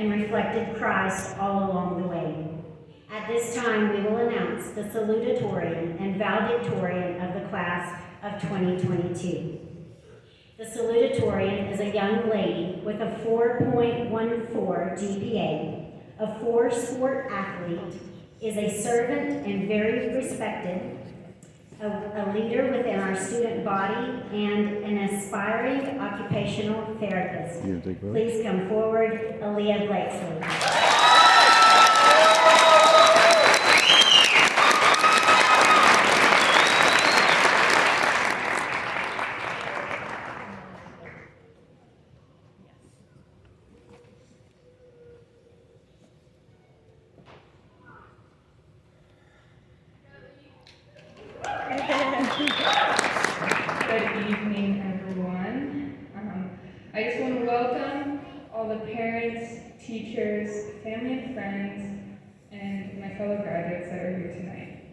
and reflected Christ all along the way. At this time, we will announce the salutatorian and valedictorian of the class of 2022. The salutatorian is a young lady with a 4.14 GPA, a 4-sport athlete, is a servant and very respected, a leader within our student body, and an aspiring occupational therapist. Please come forward, Aaliyah Blakesley. Good evening, everyone. I just want to welcome all the parents, teachers, family and friends, and my fellow graduates that are here tonight.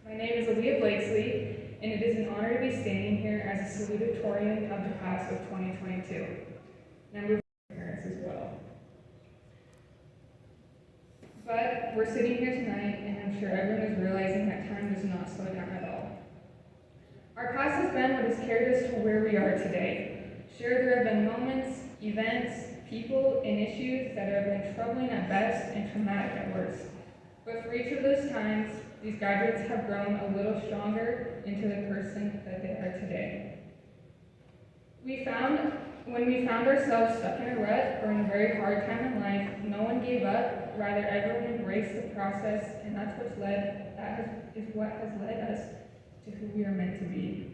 My name is Aaliyah Blakesley, and it is an honor to be standing here as a salutatorian of the class of 2022. And I'm moving to parents as well. But we're sitting here tonight, and I'm sure everyone is realizing that time does not slow down at all. Our class has been what has carried us to where we are today. Sure, there have been moments, events, people, and issues that have been troubling at best and traumatic at worst. But for each of those times, these graduates have grown a little stronger into the person that they are today. When we found ourselves stuck in a rut or in a very hard time in life, no one gave up, rather everyone embraced the process, and that is what has led us to who we are meant to be.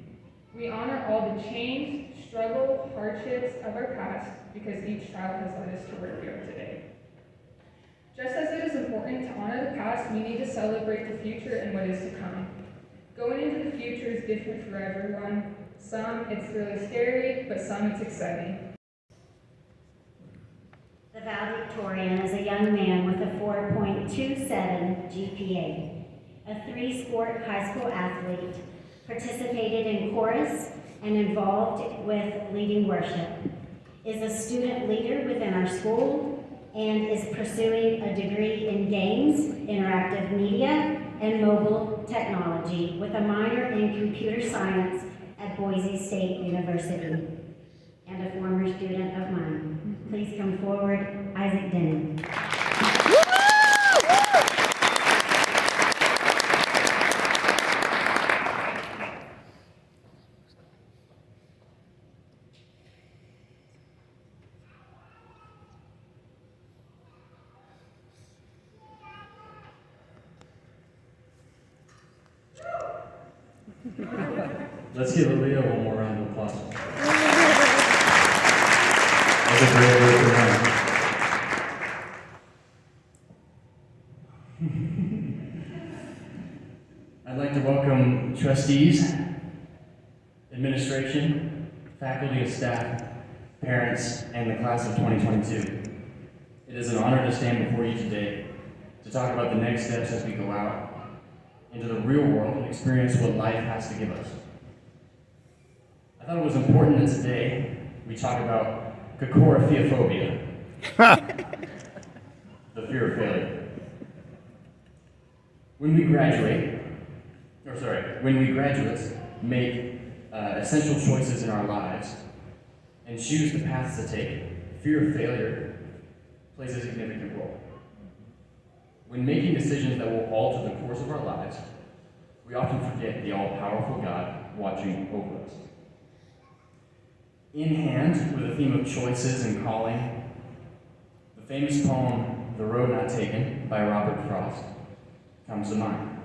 We honor all the change, struggle, hardships of our past because each child has led us to where we are today. Just as it is important to honor the past, we need to celebrate the future and what is to come. Going into the future is different for everyone. Some it's really scary, but some it's exciting. The valedictorian is a young man with a 4.27 GPA, a 3-sport high school athlete, participated in chorus and involved with leading worship, is a student leader within our school, and is pursuing a degree in games, interactive media, and mobile technology with a minor in computer science at Boise State University, and a former student of mine. Please come forward, Isaac Denny. Let's give Aaliyah one more round of applause. That's a great way to run. I'd like to welcome trustees, administration, faculty and staff, parents, and the class of 2022. It is an honor to stand before you today to talk about the next steps as we go out into the real world and experience what life has to give us. I thought it was important that today we talk about cocoraphiaphobia, the fear of failure. When we graduates make essential choices in our lives and choose the paths to take, fear of failure plays a significant role. When making decisions that will alter the course of our lives, we often forget the all-powerful God watching over us. In hand with the theme of choices and calling, the famous poem, The Road Not Taken, by Robert Frost, comes to mind.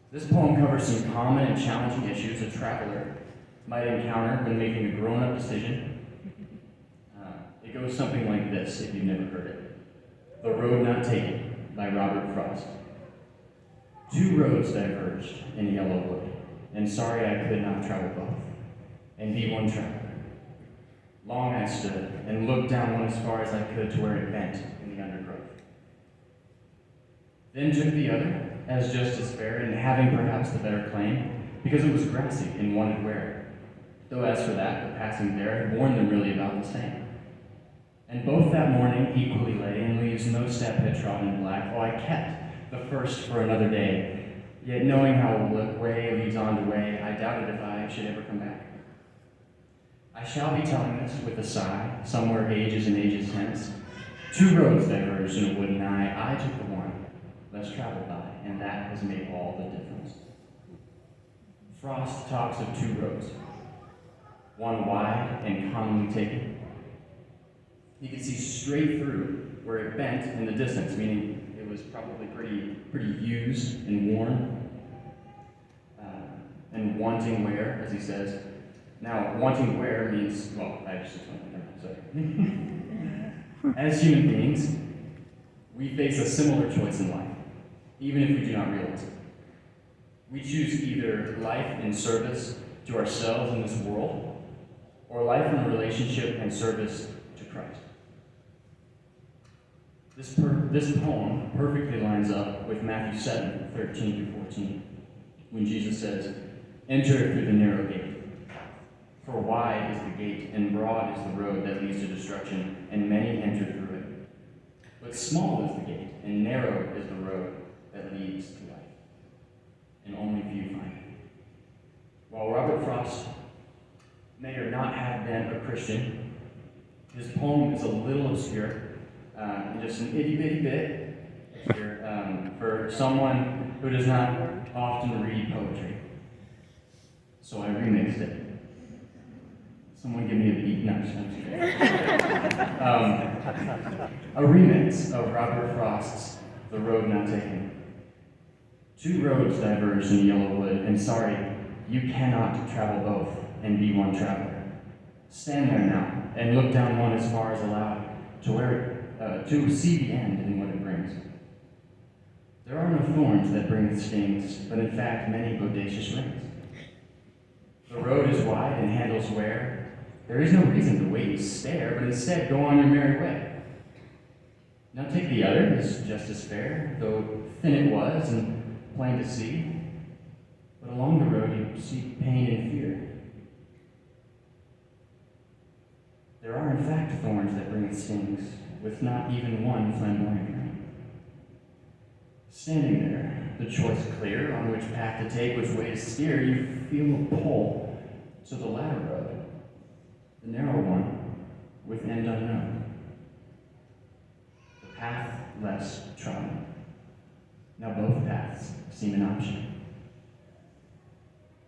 This poem covers some common and challenging issues a traveler might encounter when making a grown-up decision. It goes something like this, if you've never heard it. The Road Not Taken, by Robert Frost. 2 roads diverged in yellow wood, and sorry I could not travel both, and be one traveler. Long I stood, and looked down one as far as I could to where it bent in the undergrowth. Then took the other, as just as fair, and having perhaps the better claim, because it was grassy and wanted wear. Though as for that, the passing there had warned them really about the same. And both that morning equally lay, and leaves no step had trodden in black. Oh, I kept the first for another day, yet knowing how way leads on to way, I doubted if I should ever come back. I shall be telling this with a sigh, somewhere ages and ages hence. 2 roads diverged in a wooden eye. I took the one less traveled by, and that has made all the difference. Frost talks of 2 roads, one wide and commonly taken. He could see straight through where it bent in the distance, meaning it was probably pretty used and worn, and wanting wear, as he says. Now, wanting wear means, well, I just explained that, sorry. As human beings, we face a similar choice in life, even if we do not realize it. We choose either life in service to ourselves in this world, or life in relationship and service to Christ. This poem perfectly lines up with Matthew 7, 13 through 14, when Jesus says, "Enter through the narrow gate. For wide is the gate, and broad is the road that leads to destruction, and many enter through it. But small is the gate, and narrow is the road that leads to life, and only few find it." While Robert Frost may or not have been a Christian, his poem is a little obscure, just an itty-bitty bit obscure, for someone who does not often read poetry. So I remixed it. Someone give me a beat. No, just a remix of Robert Frost's The Road Not Taken. 2 roads diverge in Yellowwood, and sorry, you cannot travel both and be one traveler. Stand there now and look down one as far as allowed to see the end and what it brings. There are no thorns that bring the stings, but in fact many bodacious rings. The road is wide and handles wear. There is no reason to wait and stare, but instead go on your merry way. Now take the other, it's just as fair, though thin it was and plain to see. But along the road you see pain and fear. There are in fact thorns that bring stings, with not even one flamboyant ring. Standing there, the choice clear, on which path to take, which way to steer, you feel a pull to the latter road, the narrow one, with end unknown. The path less trodden. Now both paths seem an option.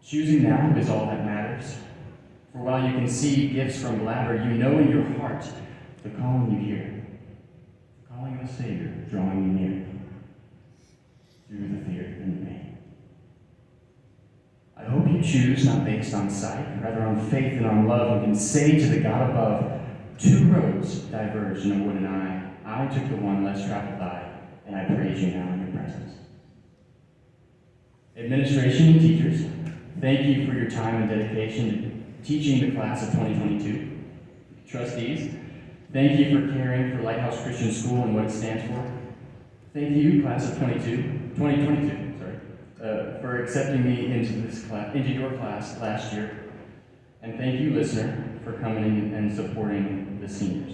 Choosing now is all that matters. For while you can see gifts from Blabber, you know in your heart the calling you hear, the calling of the Savior drawing you near, through the fear and the pain. I hope you choose not based on sight, rather on faith and on love, and can say to the God above, 2 roads diverged in a wooden eye. I took the one less traveled by, and I praise you now in your presence. Administration and teachers, thank you for your time and dedication to teaching the class of 2022. Trustees, thank you for caring for Lighthouse Christian School and what it stands for. Thank you, class of 2022, for accepting me into your class last year. And thank you, listener, for coming in and supporting the seniors.